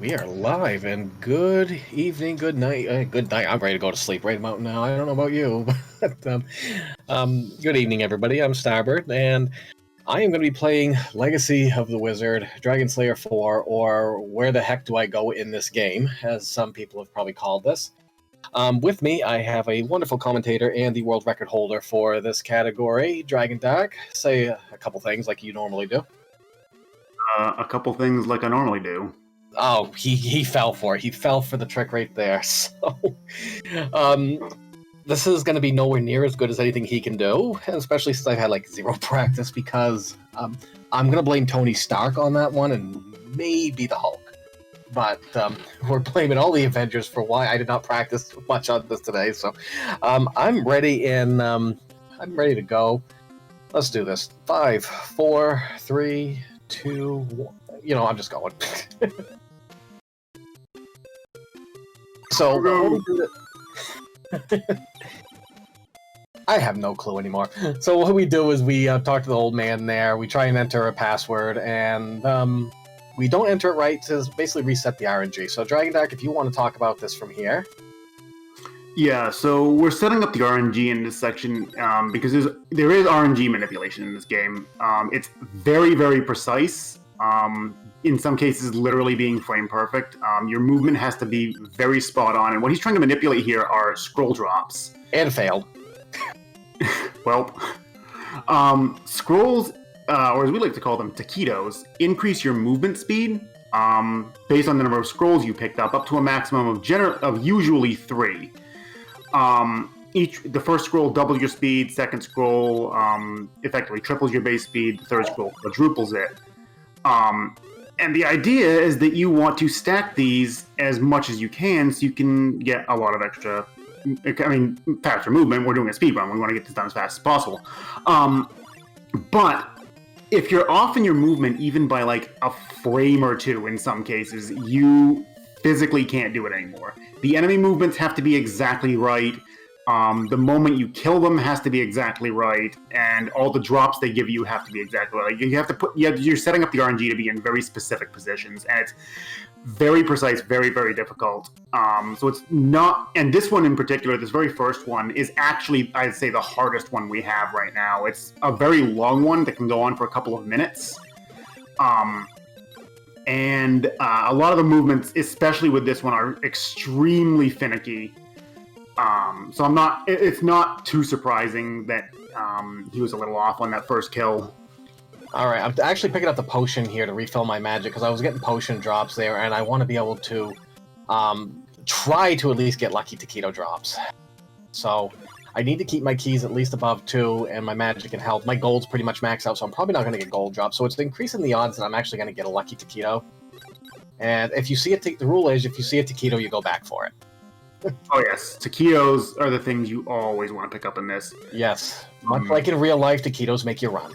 We are live, and good evening, good night, good night. I'm ready to go to sleep right about now. I don't know about you, but good evening, everybody. I'm Starbird, and I am going to be playing Legacy of the Wizard, Dragon Slayer 4, or Where the Heck Do I Go in This Game, as some people have probably called this. With me, I have a wonderful commentator and the world record holder for this category, Dragon Dark. Say a couple things like you normally do. A couple things like I normally do. Oh, he fell for it. He fell for the trick right there. So, this is going to be nowhere near as good as anything he can do, especially since I've had like zero practice. Because I'm going to blame Tony Stark on that one, and maybe the Hulk. But we're blaming all the Avengers for why I did not practice much on this today. So I'm ready, and I'm ready to go. Let's do this. 5, 4, 3, 2, 1. You know, I'm just going. So I have no clue anymore. So what we do is we talk to the old man there. We try and enter a password, and we don't enter it right to basically reset the RNG. So Dragon Dark, if you want to talk about this from here. Yeah, so we're setting up the RNG in this section because there is RNG manipulation in this game. It's very, very precise. In some cases, literally being frame perfect. Your movement has to be very spot on, and what he's trying to manipulate here are scroll drops. And failed. Well, scrolls, or as we like to call them, taquitos, increase your movement speed based on the number of scrolls you picked up to a maximum of usually 3. The first scroll doubles your speed, second scroll effectively triples your base speed, the third scroll quadruples it. And the idea is that you want to stack these as much as you can so you can get a lot of extra, faster movement. We're doing a speed run. We want to get this done as fast as possible. But if you're off in your movement, even by like a frame or two in some cases, you physically can't do it anymore. The enemy movements have to be exactly right. The moment you kill them has to be exactly right, and all the drops they give you have to be exactly right. You have to you're setting up the RNG to be in very specific positions, and it's very precise, very, very difficult. So it's not, and this one in particular, this very first one, is actually, I'd say, the hardest one we have right now. It's a very long one that can go on for a couple of minutes. And a lot of the movements, especially with this one, are extremely finicky. So it's not too surprising that he was a little off on that first kill. Alright, I'm actually picking up the potion here to refill my magic, because I was getting potion drops there, and I want to be able to try to at least get lucky taquito drops. So, I need to keep my keys at least above 2, and my magic and health. My gold's pretty much maxed out, so I'm probably not going to get gold drops, so it's increasing the odds that I'm actually going to get a lucky taquito. And if you see the rule is, if you see a taquito, you go back for it. Oh yes, taquitos are the things you always want to pick up in this. Yes, much like in real life, taquitos make you run.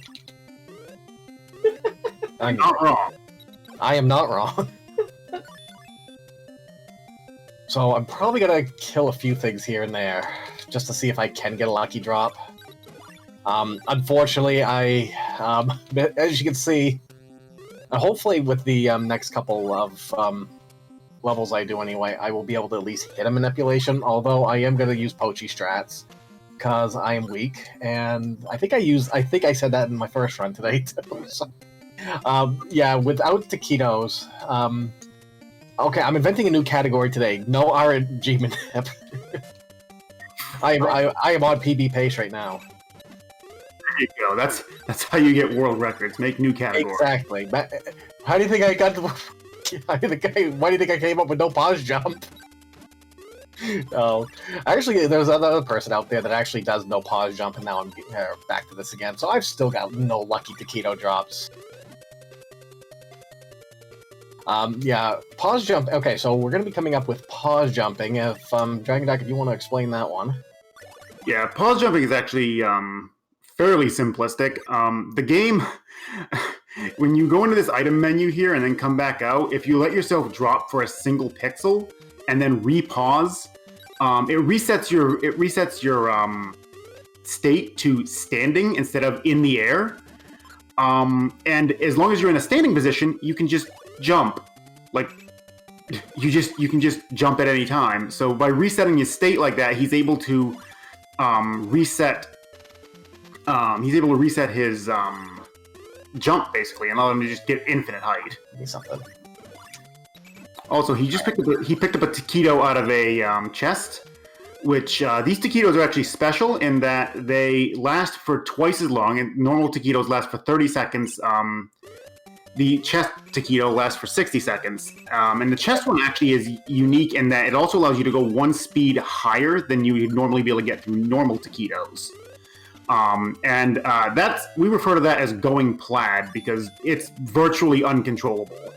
I'm not wrong. I am not wrong. So I'm probably gonna kill a few things here and there, just to see if I can get a lucky drop. Unfortunately, as you can see, hopefully with the next couple of levels I do anyway, I will be able to at least hit a manipulation, although I am going to use Poachy strats, because I am weak, and I think I said that in my first run today, too. So, yeah, without taquitos, okay, I'm inventing a new category today, no ARPGME. I am on PB pace right now. There you go, that's how you get world records, make new categories. Exactly. How do you think I got the... Why do you think I came up with no pause jump? Oh, actually, there's another person out there that actually does no pause jump, and now I'm back to this again. So I've still got no lucky taquito drops. Yeah, pause jump. Okay, so we're going to be coming up with pause jumping. If Dragon Dark, if you want to explain that one. Yeah, pause jumping is actually fairly simplistic. The game. When you go into this item menu here and then come back out, if you let yourself drop for a single pixel and then repause, it resets your state to standing instead of in the air. And as long as you're in a standing position, you can just jump. Like, you can just jump at any time. So by resetting his state like that, he's able to reset. He's able to reset his jump basically, and allow him to just get infinite height. Give me something. Also, he just picked up a taquito out of a chest, which these taquitos are actually special in that they last for twice as long, and normal taquitos last for 30 seconds. The chest taquito lasts for 60 seconds. And the chest one actually is unique in that it also allows you to go one speed higher than you would normally be able to get through normal taquitos. We refer to that as going plaid because it's virtually uncontrollable.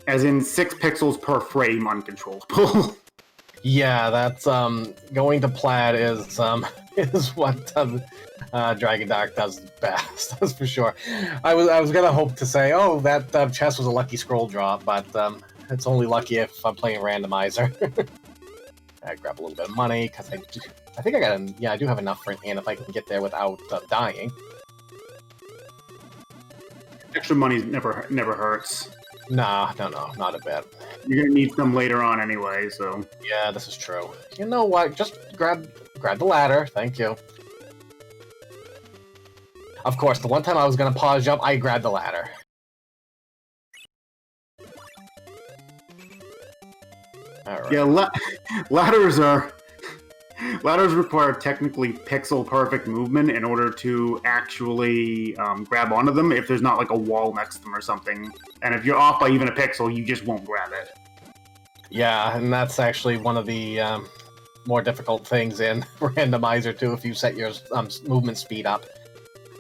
As in 6 pixels per frame uncontrollable. Yeah, that's going to plaid is what Dragon Dark does best. That's for sure. I was gonna hope to say, oh, that chest was a lucky scroll drop, but it's only lucky if I'm playing randomizer. I grab a little bit of money because I think I do have enough for an ant if I can get there without dying. Extra money never hurts. No, not a bit. You're gonna need some later on anyway, so. Yeah, this is true. You know what? Just grab the ladder. Thank you. Of course, the one time I was gonna pause jump, I grabbed the ladder. Alright. Yeah, ladders require technically pixel perfect movement in order to actually grab onto them if there's not like a wall next to them or something. And if you're off by even a pixel, you just won't grab it. Yeah, and that's actually one of the more difficult things in randomizer too. If you set your movement speed up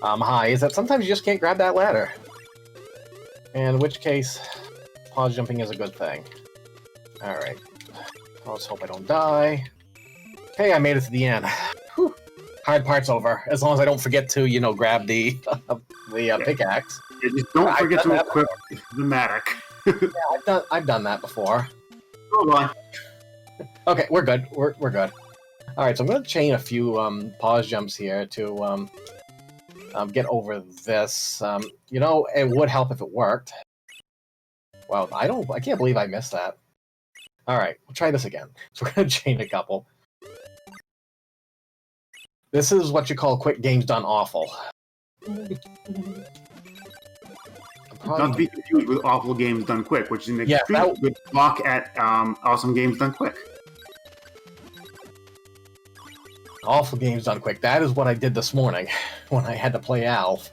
high, is that sometimes you just can't grab that ladder. In which case, pause jumping is a good thing. Alright. Let's hope I don't die. Hey, I made it to the end. Whew. Hard part's over. As long as I don't forget to, grab the pickaxe. Yeah, just don't forget to equip the Matic. Yeah, I've done that before. Oh, bye. Okay, we're good. We're good. All right, so I'm going to chain a few pause jumps here to get over this. It would help if it worked. Well, I can't believe I missed that. All right, we'll try this again. So we're going to chain a couple. This is what you call quick games done awful. Not to be confused with awful games done quick, which is an extremely good block at awesome games done quick. Awful games done quick. That is what I did this morning when I had to play Alf.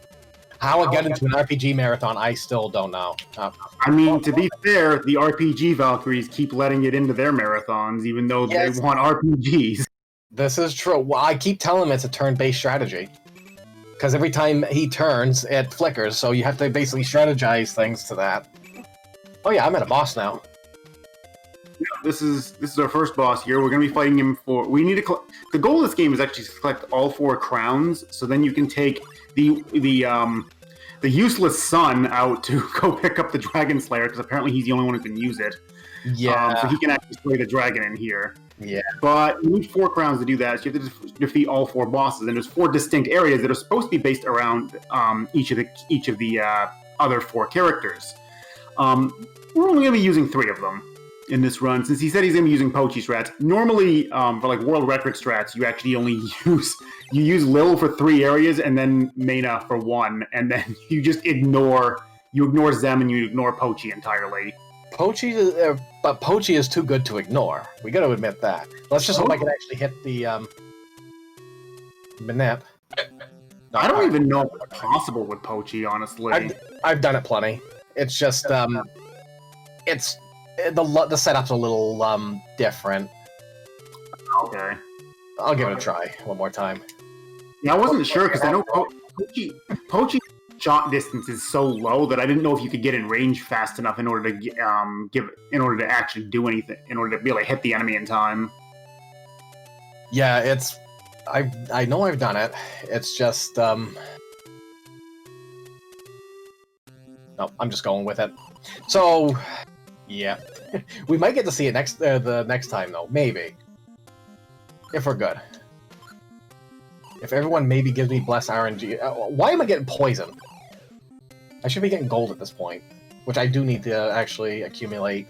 How I got into an RPG marathon, I still don't know. I mean, to be fair, the RPG Valkyries keep letting it into their marathons, even though they want RPGs. This is true. Well, I keep telling him it's a turn-based strategy. Because every time he turns, it flickers, so you have to basically strategize things to that. Oh yeah, I'm at a boss now. Yeah, this is our first boss here. We're going to be fighting him for... We need to... The goal of this game is actually to collect all 4 crowns, so then you can take the useless son out to go pick up the Dragon Slayer, because apparently he's the only one who can use it. Yeah. So he can actually slay the dragon in here. Yeah. But you need 4 crowns to do that, so you have to defeat all 4 bosses, and there's 4 distinct areas that are supposed to be based around each of the other 4 characters. We're only going to be using 3 of them in this run, since he said he's going to be using Pochi strats. Normally, for like world record strats, you actually only use Lil for 3 areas, and then Mena for 1, and then you just ignore Zem and you ignore Pochi entirely. But Pochi is too good to ignore. We got to admit that. Let's just hope I can actually hit the Manip. I don't even know if it's possible with Pochi, honestly. I've done it plenty. It's just it's the setup's a little different. Okay. I'll give it a try one more time. Yeah, I wasn't sure because I know Pochi's shot distance is so low that I didn't know if you could get in range fast enough in order to actually do anything, in order to be able to hit the enemy in time. Yeah, I know I've done it. It's just no, I'm just going with it. So yeah, we might get to see it the next time though, maybe, if we're good. If everyone maybe gives me blessed RNG, why am I getting poisoned? I should be getting gold at this point. which I do need to actually accumulate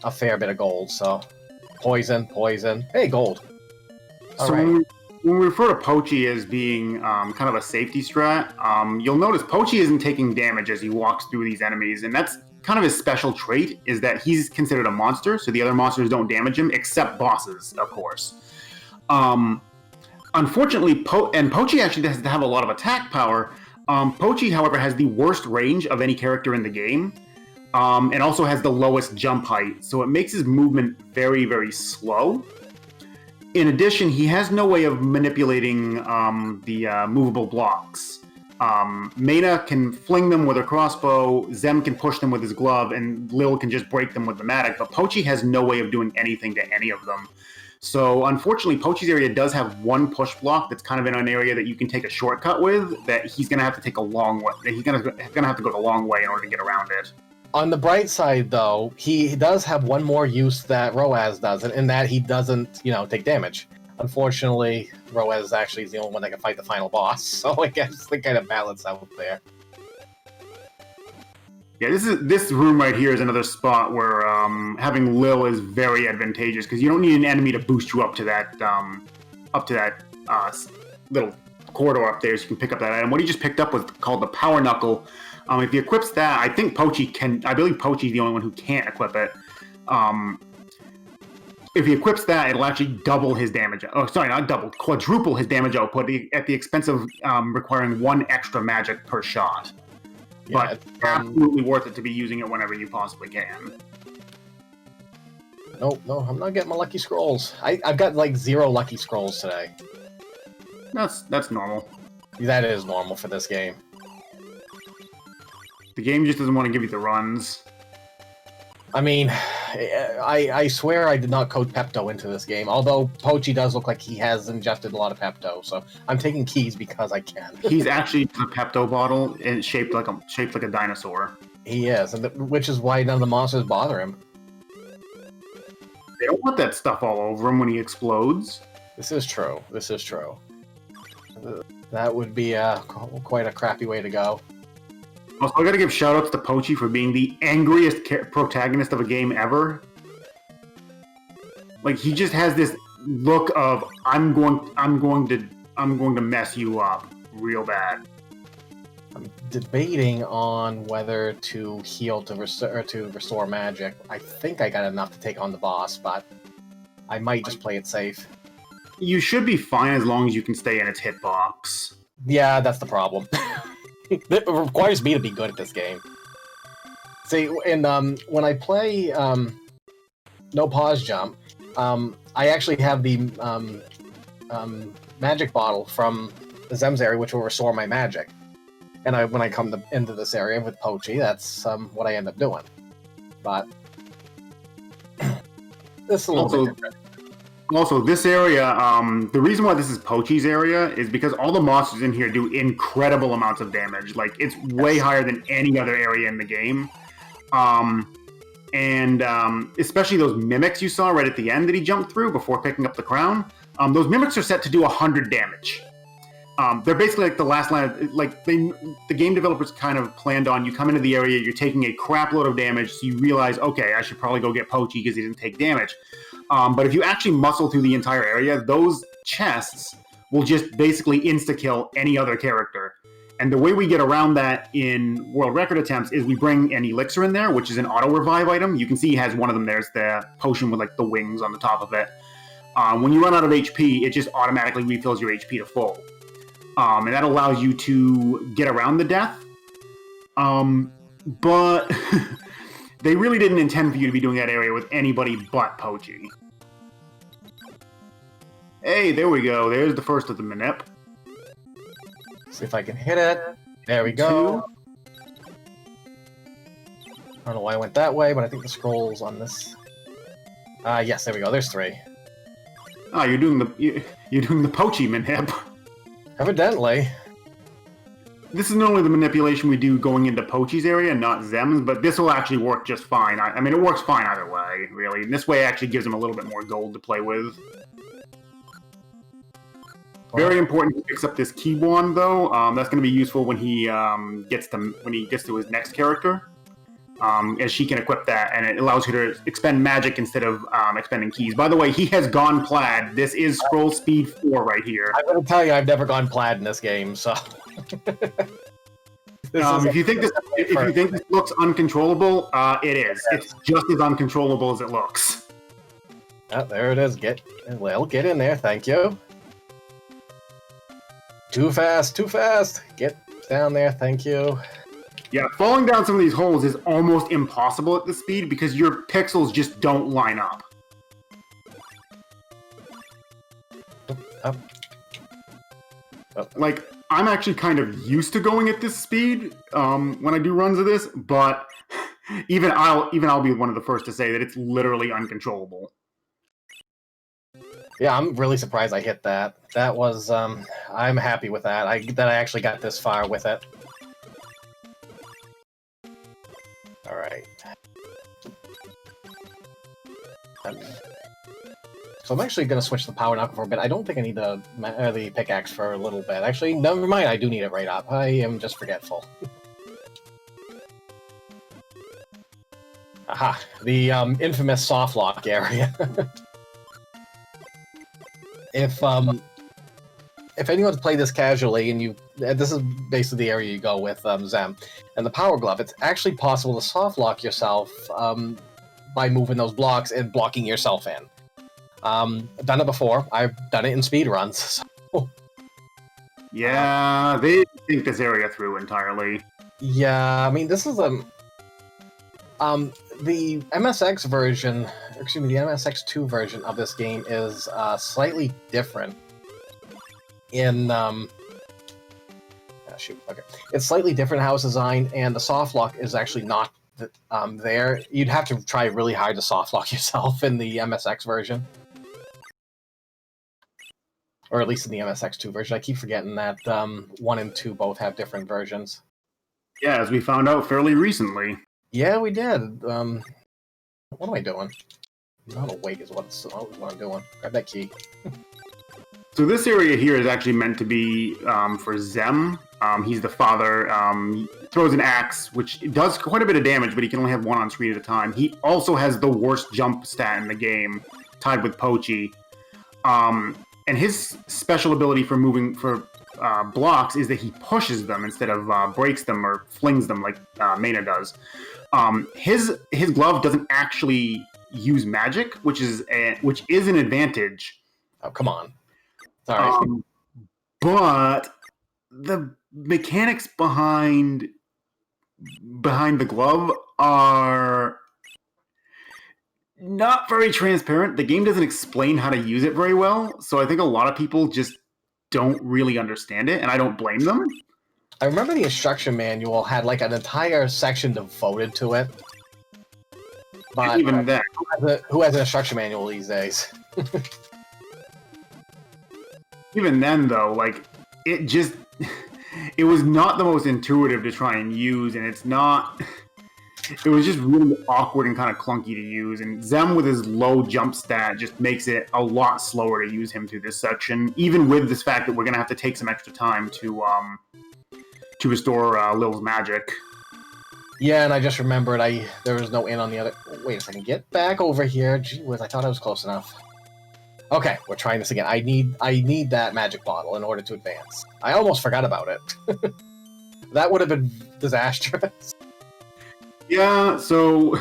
a fair bit of gold, so... Poison, poison. Hey, gold. All So right. when we refer to Pochi as being kind of a safety strat, you'll notice Pochi isn't taking damage as he walks through these enemies, and that's kind of his special trait, is that he's considered a monster, so the other monsters don't damage him, except bosses, of course. Unfortunately, Pochi actually doesn't have a lot of attack power. Pochi, however, has the worst range of any character in the game, and also has the lowest jump height, so it makes his movement very, very slow. In addition, he has no way of manipulating the movable blocks. Mena can fling them with her crossbow, Zem can push them with his glove, and Lil can just break them with the Matic, but Pochi has no way of doing anything to any of them. So unfortunately, Pochi's area does have one push block that's kind of in an area that you can take a shortcut with, that he's going to have to take a long way. He's going to have to go the long way in order to get around it. On the bright side, though, he does have one more use that Roaz doesn't, in that he doesn't, take damage. Unfortunately, Roaz actually is the only one that can fight the final boss, so I guess they kind of balance out there. Yeah, this room right here is another spot where having Lil is very advantageous, because you don't need an enemy to boost you up to that little corridor up there, so you can pick up that item. What he just picked up was called the Power Knuckle. If he equips that, I think Pochi can. I believe Pochi's the only one who can't equip it. If he equips that, it'll actually double his damage. Oh, sorry, not double, quadruple his damage output at the expense of requiring one extra magic per shot. Yeah, but absolutely worth it to be using it whenever you possibly can. No, I'm not getting my lucky scrolls. I've got like 0 lucky scrolls today. That's normal. That is normal for this game. The game just doesn't want to give you the runs. I mean, I swear I did not code Pepto into this game, although Pochi does look like he has ingested a lot of Pepto, so I'm taking keys because I can. He's actually a Pepto bottle and shaped like a dinosaur. He is, and which is why none of the monsters bother him. They don't want that stuff all over him when he explodes. This is true. That would be quite a crappy way to go. Also, I gotta give shoutouts to Pochi for being the angriest protagonist of a game ever. Like, he just has this look of I'm going to mess you up real bad. I'm debating on whether to heal to restore magic. I think I got enough to take on the boss, but I might just play it safe. You should be fine as long as you can stay in its hitbox. Yeah, that's the problem. It requires me to be good at this game. See, and when I play no pause jump, I actually have the magic bottle from the Zem's area, which will restore my magic. And when I come into this area with Pochi, that's what I end up doing. But this is a little bit different. Also, this area, the reason why this is Pochi's area is because all the monsters in here do incredible amounts of damage. Like, it's way higher than any other area in the game. Especially those mimics you saw right at the end that he jumped through before picking up the crown. Those mimics are set to do 100 damage. They're basically like the last line of, the game developers kind of planned on, you come into the area, you're taking a crap load of damage, so you realize, okay, I should probably go get Pochi because he didn't take damage. But if you actually muscle through the entire area, those chests will just basically insta-kill any other character. And the way we get around that in world record attempts is we bring an elixir in there, which is an auto-revive item. You can see he has one of them. There's the potion with the wings on the top of it. When you run out of HP, it just automatically refills your HP to full. And that allows you to get around the death. But they really didn't intend for you to be doing that area with anybody but Pochi. Hey, there we go. There's the first of the manip. See if I can hit it. There we go. I don't know why I went that way, but I think the scroll's on this. Yes, there we go. There's 3. Ah, you're doing the Pochi manip. Evidently. This is normally the manipulation we do going into Pochi's area, not Zem's, but this will actually work just fine. I mean, it works fine either way, really. And this way actually gives him a little bit more gold to play with. Very important he picks up this key wand, though. That's going to be useful when he gets to his next character. as she can equip that, and it allows her to expend magic instead of expending keys. By the way, he has gone plaid. This is scroll speed 4 right here. I'm going to tell you, I've never gone plaid in this game, so... If you think this looks uncontrollable, it is. It's just as uncontrollable as it looks. Oh, there it is. Get in there, thank you. Too fast, too fast. Get down there, thank you. Yeah, falling down some of these holes is almost impossible at this speed because your pixels just don't line up. Up. Like, I'm actually kind of used to going at this speed when I do runs of this, but even I'll be one of the first to say that it's literally uncontrollable. Yeah, I'm really surprised I hit that. That was, I'm happy with that. That I actually got this far with it. Alright. So I'm actually going to switch the power knuckle for a bit. I don't think I need the pickaxe for a little bit. Actually, never mind, I do need it right up. I am just forgetful. Aha, the infamous soft lock area. If anyone's played this casually, and this is basically the area you go with Zem, and the power glove, it's actually possible to soft lock yourself by moving those blocks and blocking yourself in. I've done it before. I've done it in speedruns. So. Yeah, they think this area through entirely. Yeah, I mean, this is the MSX version, excuse me, the MSX2 version of this game is slightly different. It's slightly different how it's designed, and the soft lock is actually not there. You'd have to try really hard to soft lock yourself in the MSX version. Or at least in the MSX2 version. I keep forgetting that 1 and 2 both have different versions. Yeah, as we found out fairly recently. Yeah, we did. What am I doing? Not awake is what I'm doing. Grab that key. So this area here is actually meant to be for Zem. He's the father. He throws an axe, which does quite a bit of damage, but he can only have one on screen at a time. He also has the worst jump stat in the game, tied with Pochi. And his special ability for moving blocks is that he pushes them instead of breaks them or flings them like Mena does. His glove doesn't actually use magic, which is an advantage. Oh, come on. Sorry. But the mechanics behind the glove are not very transparent. The game doesn't explain how to use it very well, so I think a lot of people just don't really understand it, and I don't blame them. I remember the instruction manual had like an entire section devoted to it. But even then, who has an instruction manual these days? Even then, though, like, it was not the most intuitive to try and use, and it was just really awkward and kind of clunky to use, and Zem with his low jump stat just makes it a lot slower to use him through this section, even with this fact that we're going to have to take some extra time to restore Lil's magic. Yeah, and I just remembered there was no in on the other... Wait a second, get back over here. Gee whiz, I thought I was close enough. Okay, we're trying this again. I need that magic bottle in order to advance. I almost forgot about it. That would have been disastrous. Yeah, so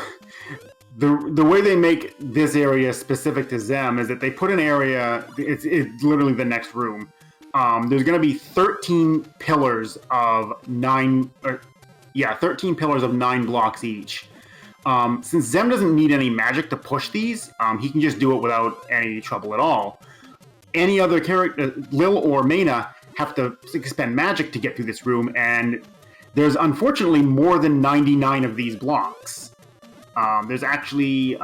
the way they make this area specific to Zem is that they put an area, it's literally the next room. There's going to be 13 pillars of 9 blocks each. Since Zem doesn't need any magic to push these, he can just do it without any trouble at all. Any other character, Lil or Mena, have to expend magic to get through this room, and there's unfortunately more than 99 of these blocks. There's actually,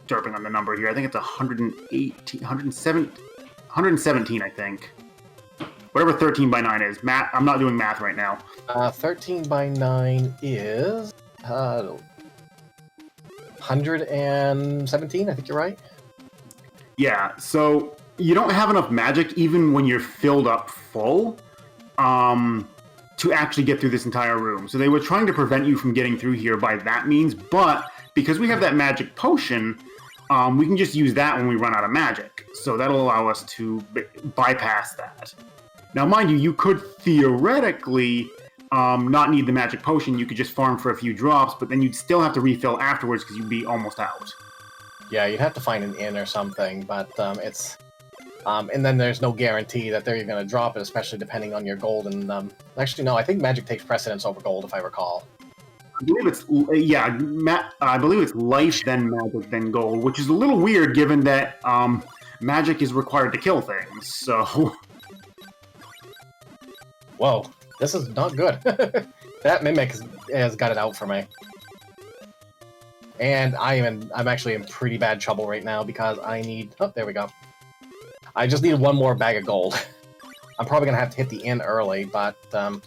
derping on the number here, I think it's 117, I think. Whatever 13 by 9 is. Math, I'm not doing math right now. 13 by 9 is 117, I think you're right. Yeah, so you don't have enough magic even when you're filled up full. to actually get through this entire room. So they were trying to prevent you from getting through here by that means, but because we have that magic potion, we can just use that when we run out of magic. So that'll allow us to bypass that. Now, mind you, you could theoretically not need the magic potion. You could just farm for a few drops, but then you'd still have to refill afterwards because you'd be almost out. Yeah, you'd have to find an inn or something, but it's... and then there's no guarantee that they're going to drop it, especially depending on your gold. And actually, no, I think magic takes precedence over gold, if I recall. I believe it's I believe it's life then magic then gold, which is a little weird given that magic is required to kill things. So, whoa, this is not good. That mimic has got it out for me, and I'm actually in pretty bad trouble right now because I need. Oh, there we go. I just need one more bag of gold. I'm probably gonna have to hit the inn early, but come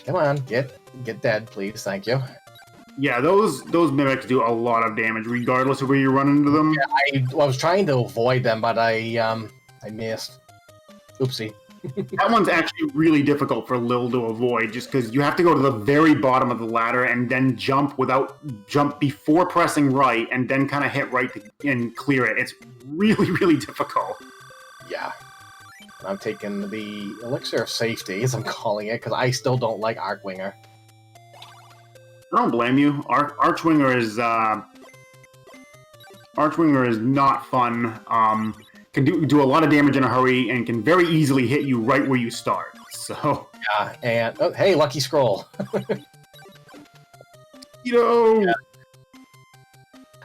on, get dead, please. Thank you. Yeah, those mimics do a lot of damage, regardless of where you run into them. Yeah, I was trying to avoid them, but I missed. Oopsie. That one's actually really difficult for Lil to avoid, just because you have to go to the very bottom of the ladder and then jump before pressing right, and then kind of hit right and clear it. It's really, really difficult. Yeah. I'm taking the elixir of safety, as I'm calling it, because I still don't like Archwinger. I don't blame you. Archwinger is not fun. Can do a lot of damage in a hurry and can very easily hit you right where you start. So yeah, and oh, hey, lucky scroll. Yeah.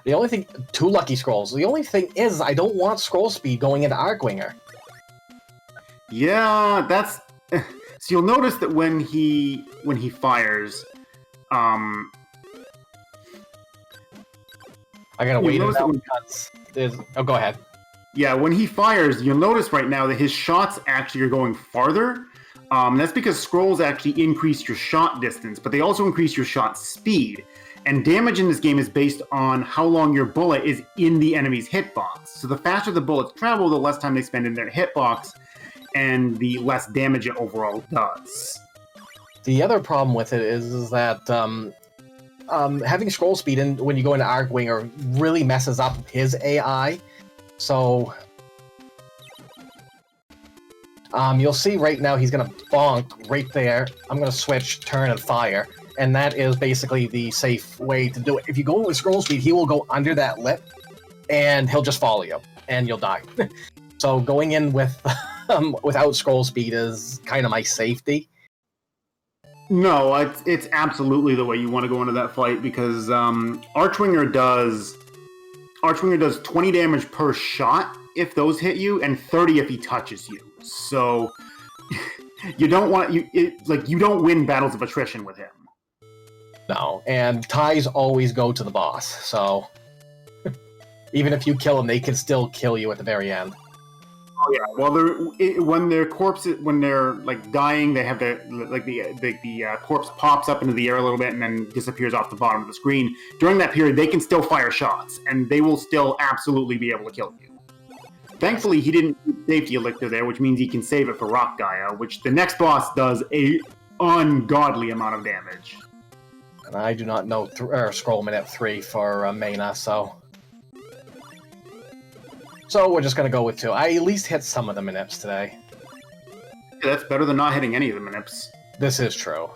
The only thing, 2 lucky scrolls. The only thing is, I don't want scroll speed going into Archwinger. Yeah, that's. So you'll notice that when he fires, I gotta wait it out because there's. Oh, go ahead. Yeah, when he fires, you'll notice right now that his shots actually are going farther. That's because scrolls actually increase your shot distance, but they also increase your shot speed. And damage in this game is based on how long your bullet is in the enemy's hitbox. So the faster the bullets travel, the less time they spend in their hitbox, and the less damage it overall does. The other problem with it is that having scroll speed when you go into Archwinger really messes up his AI. So, you'll see right now he's going to bonk right there. I'm going to switch, turn, and fire. And that is basically the safe way to do it. If you go with scroll speed, he will go under that lip, and he'll just follow you, and you'll die. So going in with without scroll speed is kind of my safety. No, it's absolutely the way you want to go into that fight, because Archwinger does 20 damage per shot if those hit you, and 30 if he touches you. So you don't win battles of attrition with him. No, and ties always go to the boss. So even if you kill them, they can still kill you at the very end. Oh yeah. Well, when their corpses, when they're like dying, they have the corpse pops up into the air a little bit and then disappears off the bottom of the screen. During that period, they can still fire shots, and they will still absolutely be able to kill you. Thankfully, he didn't keep safety elixir there, which means he can save it for Rock Gaia, which the next boss does a ungodly amount of damage. And I do not know scroll minute 3 for Mena, so we're just going to go with 2. I at least hit some of the minips today. Yeah, that's better than not hitting any of the minips. This is true.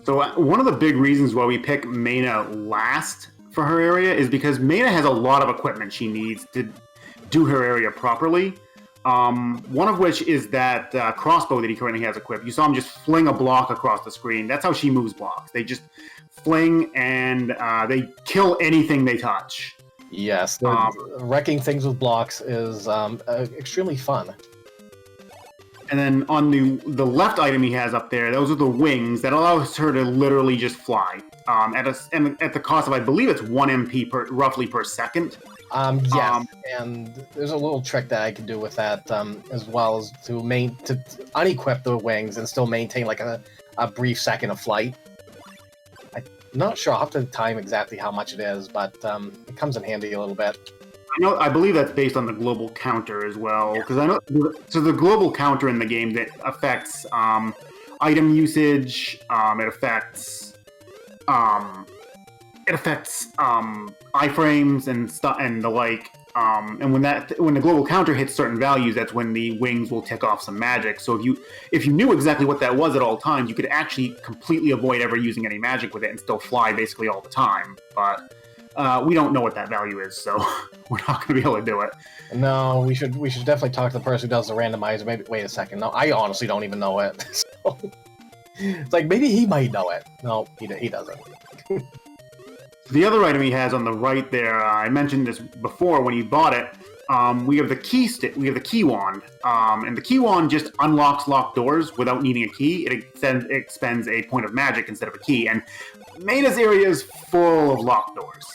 So one of the big reasons why we pick Mena last for her area is because Mena has a lot of equipment she needs to do her area properly. One of which is that crossbow that he currently has equipped. You saw him just fling a block across the screen. That's how she moves blocks. They just fling and they kill anything they touch. Yes, wrecking things with blocks is extremely fun. And then on the left item he has up there, those are the wings that allows her to literally just fly. At the cost of, I believe it's 1 MP roughly per second. Yes, and there's a little trick that I can do with that, as well as to unequip the wings and still maintain like a brief second of flight. I'm not sure. I'll have to time exactly how much it is, but it comes in handy a little bit. I believe that's based on the global counter as well, because I know. So the global counter in the game that affects item usage. It affects iframes and stuff and the like. And when the global counter hits certain values, that's when the wings will tick off some magic. So if you knew exactly what that was at all times, you could actually completely avoid ever using any magic with it and still fly basically all the time. But we don't know what that value is, so we're not going to be able to do it. No, we should definitely talk to the person who does the randomizer. Maybe wait a second. No, I honestly don't even know it. So, it's like maybe he might know it. No, he doesn't. The other item he has on the right there, I mentioned this before when he bought it. We have the key stick. We have the key wand, and the key wand just unlocks locked doors without needing a key. It expends a point of magic instead of a key, and Mayna's area is full of locked doors.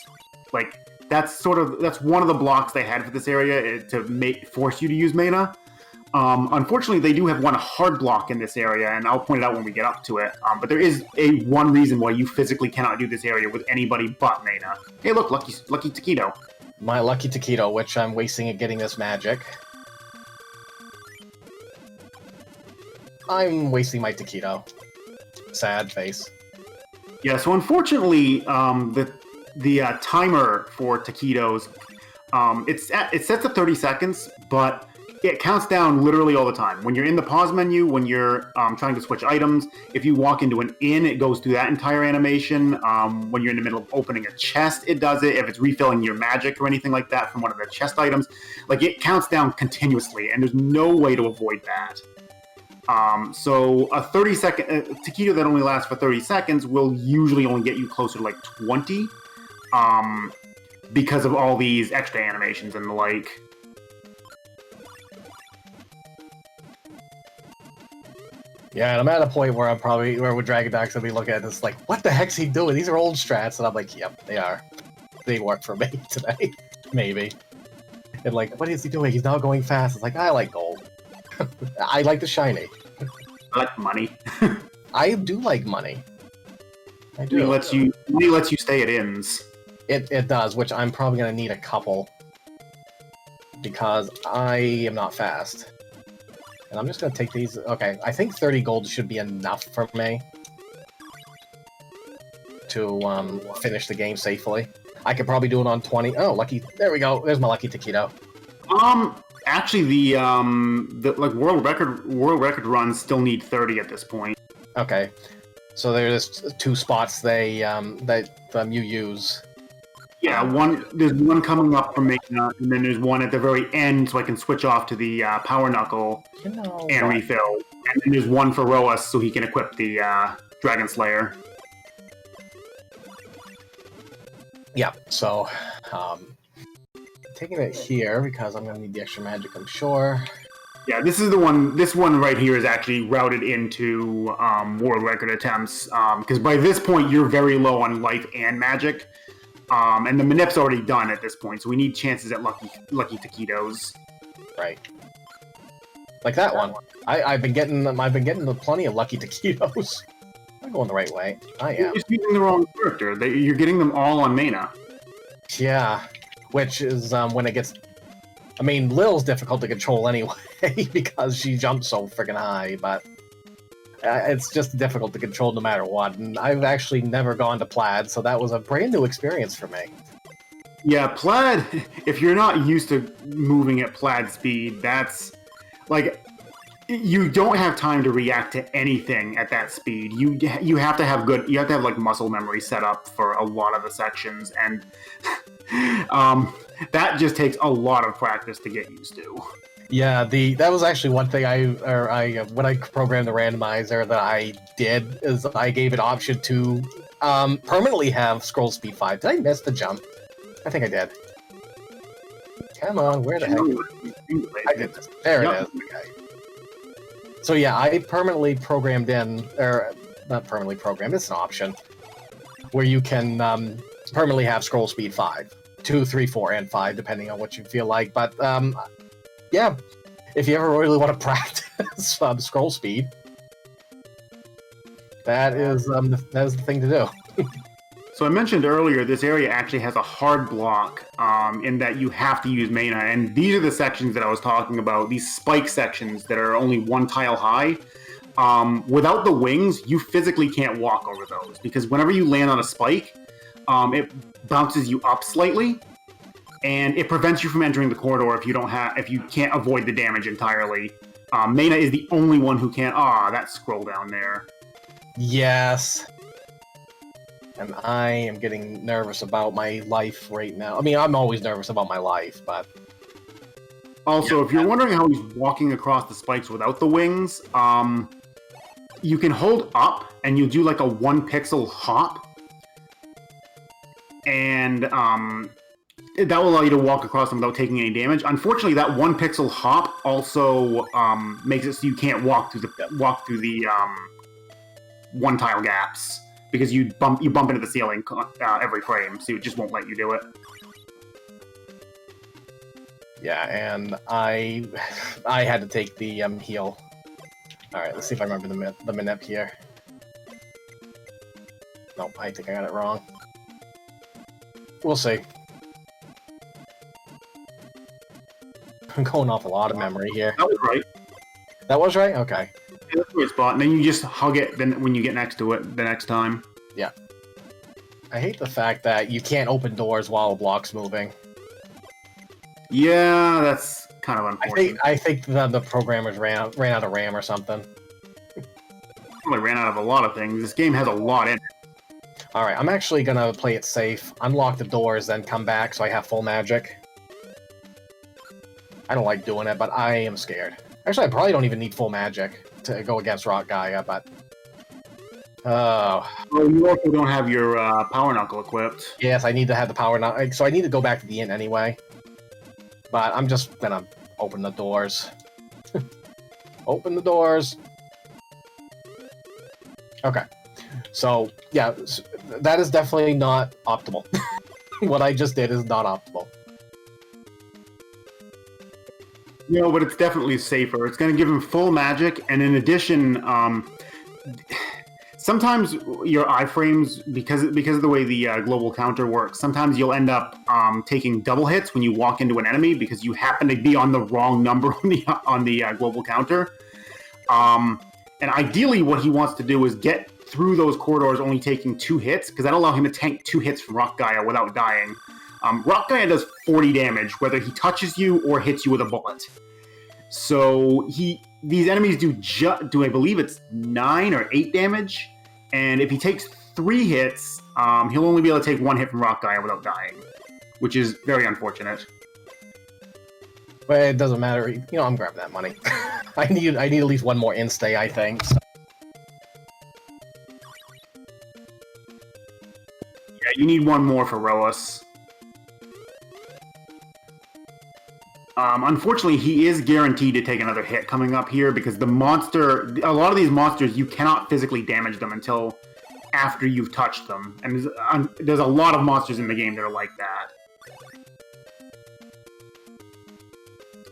Like that's one of the blocks they had for this area to force you to use Mayna. Unfortunately, they do have one hard block in this area, and I'll point it out when we get up to it. But there is one reason why you physically cannot do this area with anybody but Mayna. Hey, look, lucky Taquito. My lucky Taquito, which I'm wasting at getting this magic. I'm wasting my Taquito. Sad face. Yeah, so unfortunately, the timer for Taquitos, it sets to 30 seconds, but it counts down literally all the time. When you're in the pause menu, when you're trying to switch items, if you walk into an inn, it goes through that entire animation. When you're in the middle of opening a chest, it does it. If it's refilling your magic or anything like that from one of the chest items, like it counts down continuously, and there's no way to avoid that. So a 30-second Taquito that only lasts for 30 seconds will usually only get you closer to like 20, because of all these extra animations and the like. Yeah, and I'm at a point where where with Dragon Dogs, I'll be looking at this like, what the heck's he doing? These are old strats, and I'm like, yep, they are. They work for me today, maybe. And like, what is he doing? He's not going fast. It's like, I like gold. I like the shiny. I like money. I do like money. I do. Money lets you stay at inns. It does, which I'm probably gonna need a couple because I am not fast. And I'm just gonna take these. Okay, I think 30 gold should be enough for me to finish the game safely. I could probably do it on 20. Oh, lucky! There we go. There's my lucky Taquito. Actually, the like world record runs still need 30 at this point. Okay, so there's two spots that you use. Yeah, there's one coming up from Mayna, and then there's one at the very end, so I can switch off to the Power Knuckle and refill. And then there's one for Roas, so he can equip the Dragon Slayer. Yeah, so taking it here because I'm gonna need the extra magic, I'm sure. Yeah, this is the one. This one right here is actually routed into world record attempts, because by this point you're very low on life and magic. And the manip's already done at this point, so we need chances at lucky Taquitos. Right. Like that one. I've been getting plenty of lucky Taquitos. I'm going the right way. I am. You're just using the wrong character. You're getting them all on Mayna. Yeah, which is when it gets. I mean, Lil's difficult to control anyway because she jumps so freaking high, but it's just difficult to control no matter what. And I've actually never gone to Plaid, so that was a brand new experience for me. Yeah, Plaid, if you're not used to moving at Plaid speed, that's like you don't have time to react to anything at that speed. You have to have like muscle memory set up for a lot of the sections, and that just takes a lot of practice to get used to. Yeah, that was actually one thing when I programmed the randomizer that I did is I gave it option to permanently have scroll speed 5. Did I miss the jump? I think I did. Come on, where the heck? I did this. There it is. Okay. So yeah, I permanently programmed in, or not permanently programmed, it's an option, where you can permanently have scroll speed 5. 2, 3, 4, and 5, depending on what you feel like. But yeah, if you ever really want to practice scroll speed, that is the thing to do. So I mentioned earlier, this area actually has a hard block in that you have to use mana, and these are the sections that I was talking about, these spike sections that are only one tile high. Without the wings, you physically can't walk over those, because whenever you land on a spike, it bounces you up slightly, and it prevents you from entering the corridor if you can't avoid the damage entirely. Mana is the only one who can't. That scroll down there. Yes. And I am getting nervous about my life right now. I mean, I'm always nervous about my life, but... Also, if you're wondering how he's walking across the spikes without the wings, you can hold up, and you do like a 1 pixel hop. And that will allow you to walk across them without taking any damage. Unfortunately, that 1 pixel hop also makes it so you can't walk through the one tile gaps, because you bump into the ceiling every frame, so it just won't let you do it. Yeah, and I had to take the heal. All right, let's see if I remember the manip here. Nope, I think I got it wrong. We'll see. I'm going off a lot of memory here. That was right. That was right? Okay. Yeah, that's the right spot, and then you just hug it when you get next to it the next time. Yeah. I hate the fact that you can't open doors while a block's moving. Yeah, that's kind of unfortunate. I think the programmers ran out of RAM or something. Probably ran out of a lot of things. This game has a lot in it. Alright, I'm actually gonna play it safe, unlock the doors, then come back so I have full magic. I don't like doing it, but I am scared. Actually, I probably don't even need full magic to go against Rock Gaia, but... Oh. Well, you also don't have your Power Knuckle equipped. Yes, I need to have the Power Knuckle, so I need to go back to the inn anyway. But I'm just gonna open the doors. Open the doors! Okay. So, yeah, that is definitely not optimal. What I just did is not optimal. No, but it's definitely safer. It's going to give him full magic, and in addition, sometimes your iframes, because of the way the global counter works, sometimes you'll end up taking double hits when you walk into an enemy because you happen to be on the wrong number on the global counter. And ideally, what he wants to do is get through those corridors only taking 2 hits, because that'll allow him to tank 2 hits from Rock Gaia without dying. Rock Gaia does 40 damage, whether he touches you or hits you with a bullet. So these enemies do I believe it's 9 or 8 damage, and if he takes 3 hits, he'll only be able to take 1 hit from Rock Gaia without dying, which is very unfortunate. But it doesn't matter. You know, I'm grabbing that money. I need at least 1 more instay, I think. So. Yeah, you need 1 more for Roas. Unfortunately, he is guaranteed to take another hit coming up here, because a lot of these monsters, you cannot physically damage them until after you've touched them. And there's a lot of monsters in the game that are like that.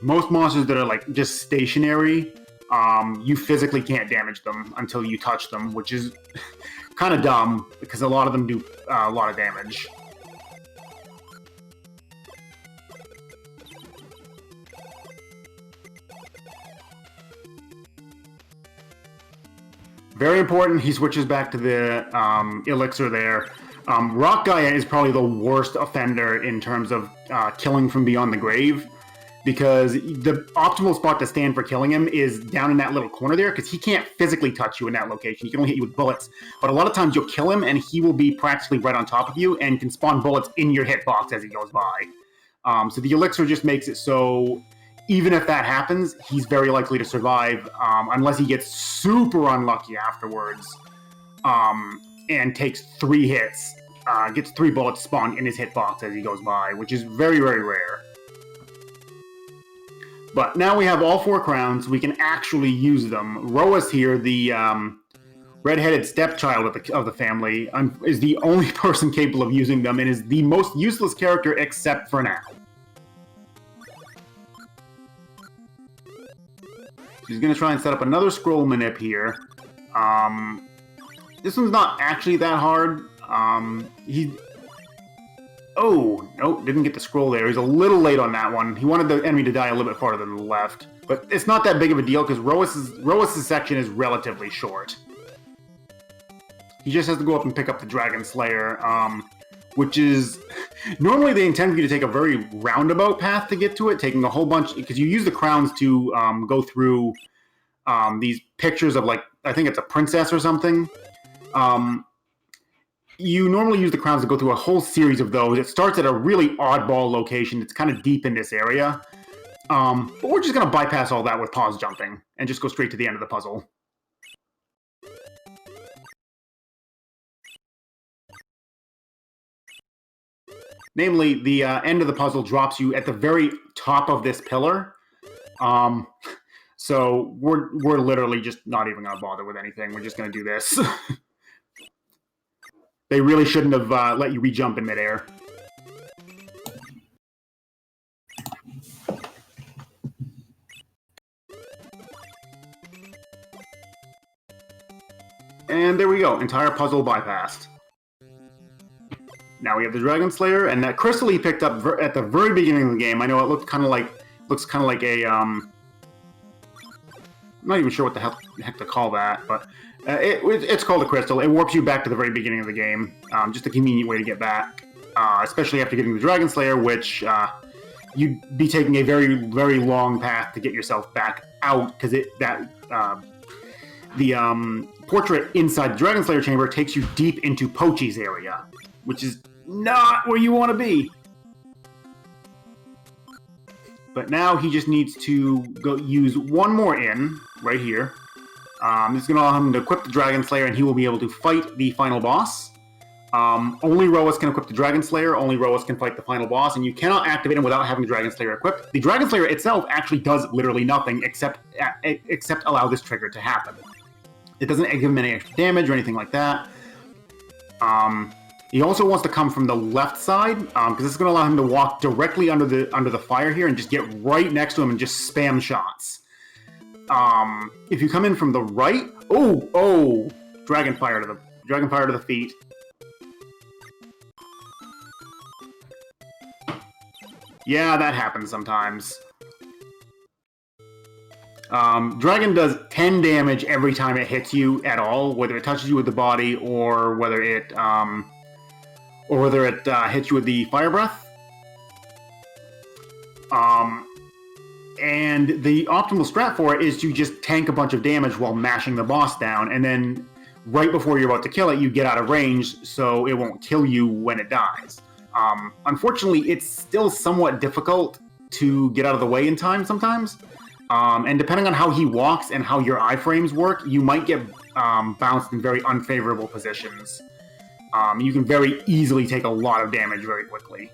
Most monsters that are like just stationary, you physically can't damage them until you touch them, which is kind of dumb, because a lot of them do a lot of damage. Very important, he switches back to the elixir there. Rock Gaia is probably the worst offender in terms of killing from beyond the grave, because the optimal spot to stand for killing him is down in that little corner there, because he can't physically touch you in that location. He can only hit you with bullets. But a lot of times you'll kill him, and he will be practically right on top of you and can spawn bullets in your hitbox as he goes by. So the elixir just makes it so even if that happens, he's very likely to survive, unless he gets super unlucky afterwards and takes 3 hits. Gets 3 bullets spawned in his hitbox as he goes by, which is very, very rare. But now we have all 4 crowns, we can actually use them. Roas here, the red-headed stepchild of the family, is the only person capable of using them and is the most useless character except for now. He's going to try and set up another scroll manip here. This one's not actually that hard. He... Oh, nope, didn't get the scroll there. He's a little late on that one. He wanted the enemy to die a little bit farther than the left. But it's not that big of a deal, because Roas's section is relatively short. He just has to go up and pick up the Dragon Slayer, which is... Normally they intend for you to take a very roundabout path to get to it, taking a whole bunch... Because you use the crowns to go through these pictures of, like, I think it's a princess or something. You normally use the crowns to go through a whole series of those. It starts at a really oddball location. It's kind of deep in this area. But we're just going to bypass all that with pause jumping and just go straight to the end of the puzzle. Namely, the end of the puzzle drops you at the very top of this pillar. So we're literally just not even going to bother with anything. We're just going to do this. They really shouldn't have let you re-jump in midair. And there we go. Entire puzzle bypassed. Now we have the Dragon Slayer, and that crystal he picked up at the very beginning of the game. I know it looks kind of like a I'm not even sure what the heck to call that, but it's called a crystal. It warps you back to the very beginning of the game. Just a convenient way to get back, especially after getting the Dragon Slayer, which you'd be taking a very, very long path to get yourself back out, because the portrait inside the Dragon Slayer chamber takes you deep into Pochi's area, which is not where you want to be. But now he just needs to go use one more in, right here. This is going to allow him to equip the Dragon Slayer, and he will be able to fight the final boss. Only Roas can equip the Dragon Slayer, only Roas can fight the final boss, and you cannot activate him without having the Dragon Slayer equipped. The Dragon Slayer itself actually does literally nothing except allow this trigger to happen. It doesn't give him any extra damage or anything like that. He also wants to come from the left side, because this is going to allow him to walk directly under the fire here and just get right next to him and just spam shots. If you come in from the right, Dragon Fire to the feet. Yeah, that happens sometimes. Dragon does 10 damage every time it hits you at all, whether it touches you with the body or whether it hits you with the fire breath. And the optimal strat for it is to just tank a bunch of damage while mashing the boss down, and then right before you're about to kill it, you get out of range so it won't kill you when it dies. Unfortunately, it's still somewhat difficult to get out of the way in time sometimes. And depending on how he walks and how your iframes work, you might get bounced in very unfavorable positions. You can very easily take a lot of damage very quickly.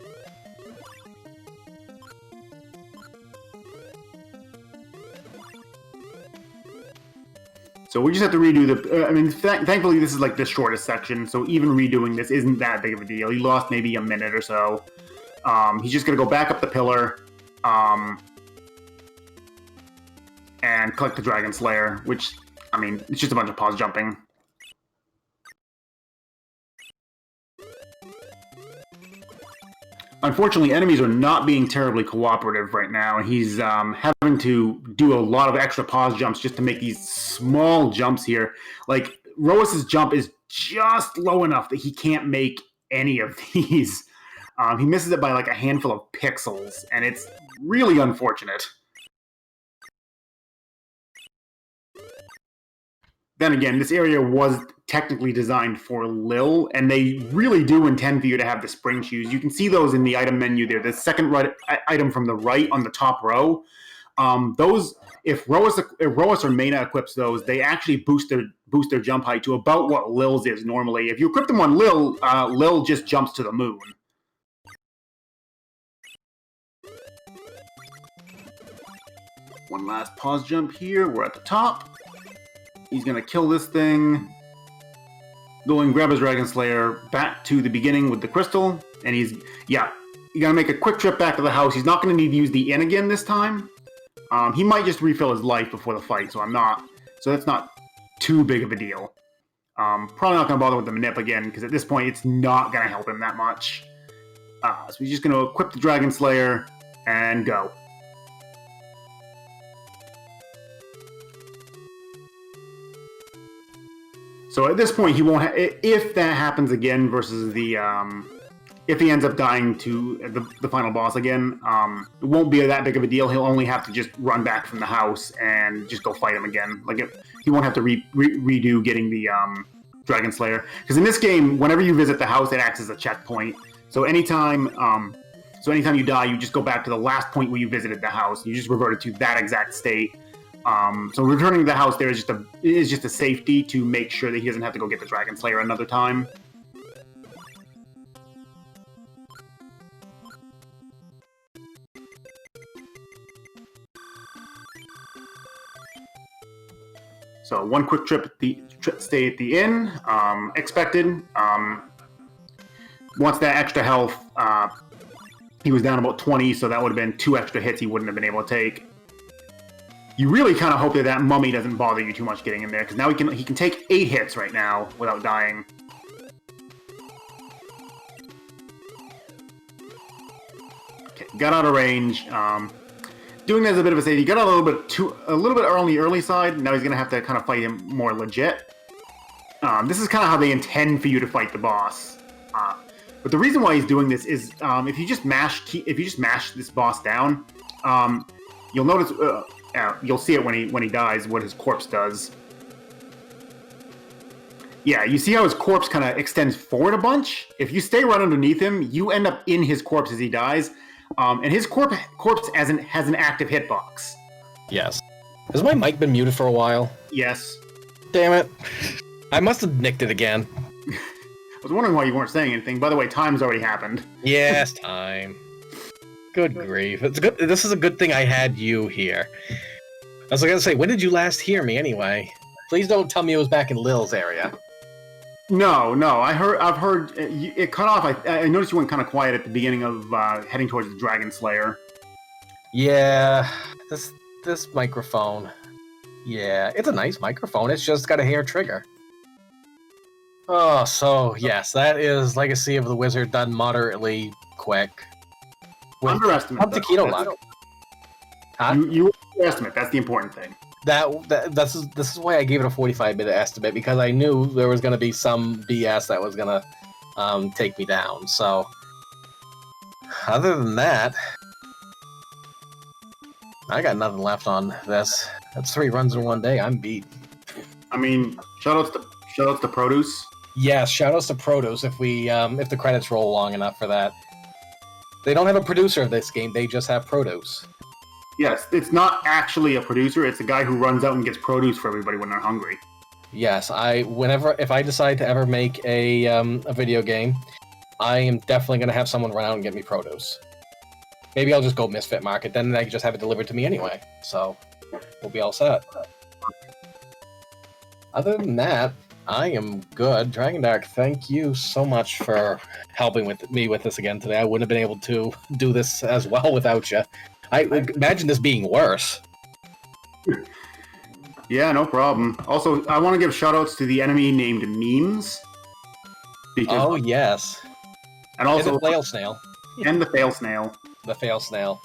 So we just have to redo the... thankfully this is like the shortest section, so even redoing this isn't that big of a deal. He lost maybe a minute or so. He's just going to go back up the pillar and collect the Dragon Slayer, which, it's just a bunch of pause jumping. Unfortunately, enemies are not being terribly cooperative right now. He's having to do a lot of extra pause jumps just to make these small jumps here. Like, Roas's jump is just low enough that he can't make any of these. He misses it by like a handful of pixels, and it's really unfortunate. Then again, this area was technically designed for Lil, and they really do intend for you to have the spring shoes. You can see those in the item menu there. The second item from the right on the top row. Those, if Roas or Mena equips those, they actually boost their jump height to about what Lil's is normally. If you equip them on Lil, Lil just jumps to the moon. One last pause jump here. We're at the top. He's going to kill this thing. Go and grab his Dragon Slayer back to the beginning with the crystal. And you got to make a quick trip back to the house. He's not going to need to use the inn again this time. He might just refill his life before the fight, so that's not too big of a deal. Probably not going to bother with the manip again, because at this point, it's not going to help him that much. So he's just going to equip the Dragon Slayer and go. So at this point, he won't. If that happens again versus the, if he ends up dying to the final boss again, it won't be that big of a deal. He'll only have to just run back from the house and just go fight him again. Like he won't have to redo getting the Dragon Slayer, because in this game, whenever you visit the house, it acts as a checkpoint. So anytime you die, you just go back to the last point where you visited the house. You just reverted to that exact state. So returning to the house there is just a safety to make sure that he doesn't have to go get the Dragon Slayer another time. So one quick stay at the inn, expected. Once that extra health, he was down about 20, so that would have been 2 extra hits he wouldn't have been able to take. You really kind of hope that mummy doesn't bother you too much getting in there, because now he can take 8 hits right now without dying. Okay, got out of range. Doing that as a bit of a safety. He got a little bit early side. Now he's gonna have to kind of fight him more legit. This is kind of how they intend for you to fight the boss. But the reason why he's doing this is if you just mash this boss down, you'll notice. You'll see it when he dies, what his corpse does. Yeah, you see how his corpse kind of extends forward a bunch? If you stay right underneath him, you end up in his corpse as he dies. And his corpse has an active hitbox. Yes. Has my mic been muted for a while? Yes. Damn it. I must have nicked it again. I was wondering why you weren't saying anything. By the way, time's already happened. Yes, time. Good grief. It's good. This is a good thing I had you here. I was going to say, when did you last hear me anyway? Please don't tell me it was back in Lil's area. No. I've heard it cut off. I noticed you went kind of quiet at the beginning of heading towards the Dragon Slayer. Yeah, this microphone. Yeah, it's a nice microphone. It's just got a hair trigger. Oh, so yes, that is Legacy of the Wizard done moderately quick. Underestimate. Up to keto luck. Huh? You underestimate. That's the important thing. This is why I gave it a 45-minute estimate, because I knew there was going to be some BS that was going to take me down. So, other than that, I got nothing left on this. That's 3 runs in one day. I'm beat. I mean, shoutouts to Produce. Yes, shoutouts to Produce if the credits roll long enough for that. They don't have a producer of this game, they just have Produce. Yes, it's not actually a producer, it's a guy who runs out and gets produce for everybody when they're hungry. Yes, if I decide to ever make a video game, I am definitely going to have someone run out and get me produce. Maybe I'll just go Misfit Market, then I can just have it delivered to me anyway. So, we'll be all set. Other than that, I am good. Dragon Dark, thank you so much for helping me with this again today. I wouldn't have been able to do this as well without you. I imagine this being worse. Yeah, no problem. Also, I want to give shoutouts to the enemy named Memes. Oh, yes. And also the Fail Snail. And the Fail Snail. The Fail Snail.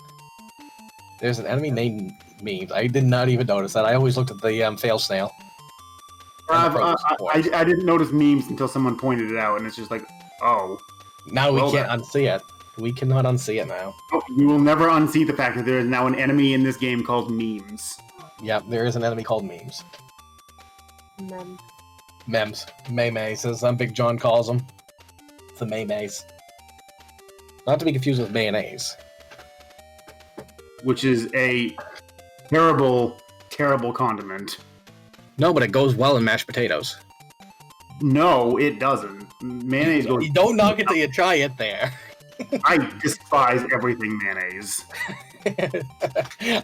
There's an enemy named Memes. I did not even notice that. I always looked at the Fail Snail. I didn't notice Memes until someone pointed it out, and it's just like, oh. Now we can't unsee it. We cannot unsee it now. Oh, you will never unsee the fact that there is now an enemy in this game called Memes. Yep, there is an enemy called Memes. Memes. Maymays, as Big John calls them. It's the Maymays. Not to be confused with mayonnaise. Which is a terrible, terrible condiment. No, but it goes well in mashed potatoes. No, it doesn't. Mayonnaise goes... You don't knock it till you try it there. I despise everything mayonnaise.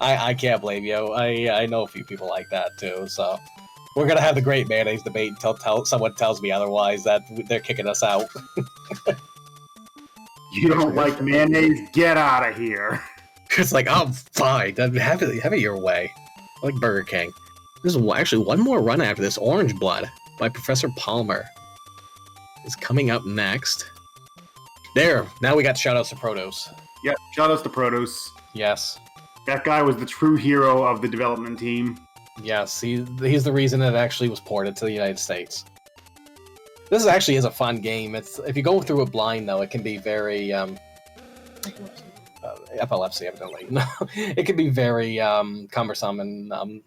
I can't blame you. I know a few people like that too, so... We're gonna have the great mayonnaise debate until someone tells me otherwise that they're kicking us out. You don't like mayonnaise? Get out of here. It's like, oh, fine. Have it your way. I like Burger King. There's actually one more run after this. Orange Blood. by Professor Palmer is coming up next. There, now we got shoutouts to Protos. Yeah, shoutouts to Protos. Yes. That guy was the true hero of the development team. Yes, he's the reason it actually was ported to the United States. This actually is a fun game. It's if you go through it blind, though, it can be very epilepsy, evidently. No, it can be very cumbersome and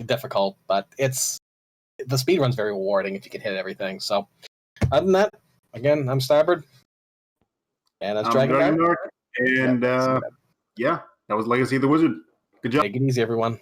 difficult, but the speed run's very rewarding if you can hit everything. So, other than that, again, I'm Starbird, and that's Dragon Dark. And yeah, that was Legacy of the Wizard. Good job. Take it easy, everyone.